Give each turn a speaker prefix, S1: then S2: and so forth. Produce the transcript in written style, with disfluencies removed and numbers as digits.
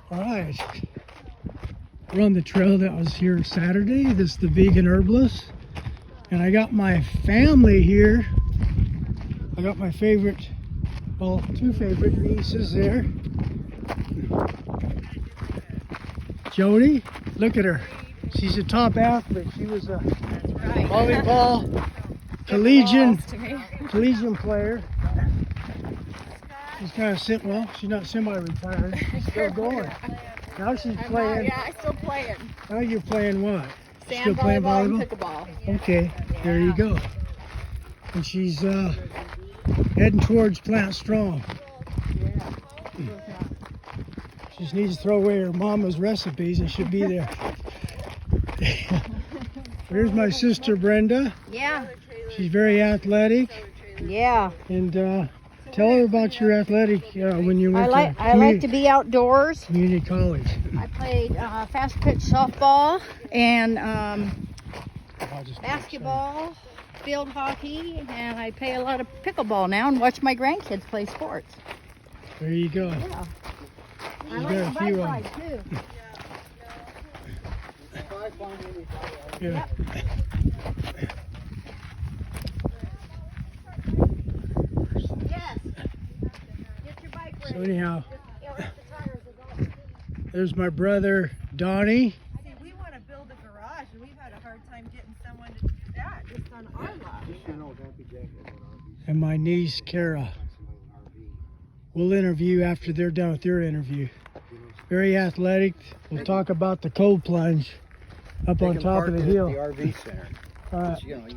S1: All right, we're on the trail that was here Saturday. This is the Vegan Herbalist, and I got my family here. I got my favorite, well, two favorite nieces there. Jody, look at her. She's a top athlete. She was a volleyball collegiate player. She's kind of sitting, well, she's not semi-retired. She's still going. Now she's playing.
S2: Yeah, I'm still playing.
S1: Now you're playing what?
S2: Sand
S1: Still playing
S2: volleyball and
S1: volleyball?
S2: pickleball.
S1: Okay, there you go. And she's heading towards Plant Strong. She just needs to throw away her mama's recipes and she'll be there. Here's my sister Brenda.
S2: Yeah.
S1: She's very athletic.
S2: Yeah.
S1: And tell her about your athletic when you went
S2: I like to be outdoors.
S1: community college.
S2: I played fast pitch softball and basketball, field hockey, and I play a lot of pickleball now and watch my grandkids play sports.
S1: There you go.
S2: Yeah. I
S1: You
S2: like
S1: got
S2: to
S1: a
S2: bike
S1: few
S2: ride too.
S1: Yeah.
S2: Yes. Get your bike
S1: So
S2: ready.
S1: anyhow,
S2: Yeah, where's the tires are going?
S1: there's my brother Donnie.
S3: See, we want to build a garage, and we've had a hard time getting someone to do that just on our lot.
S1: And my niece Kara. We'll interview after they're done with their interview. Very athletic. We'll talk about the cold plunge up on top of the hill.
S4: The RV center.
S1: All right.
S4: You know,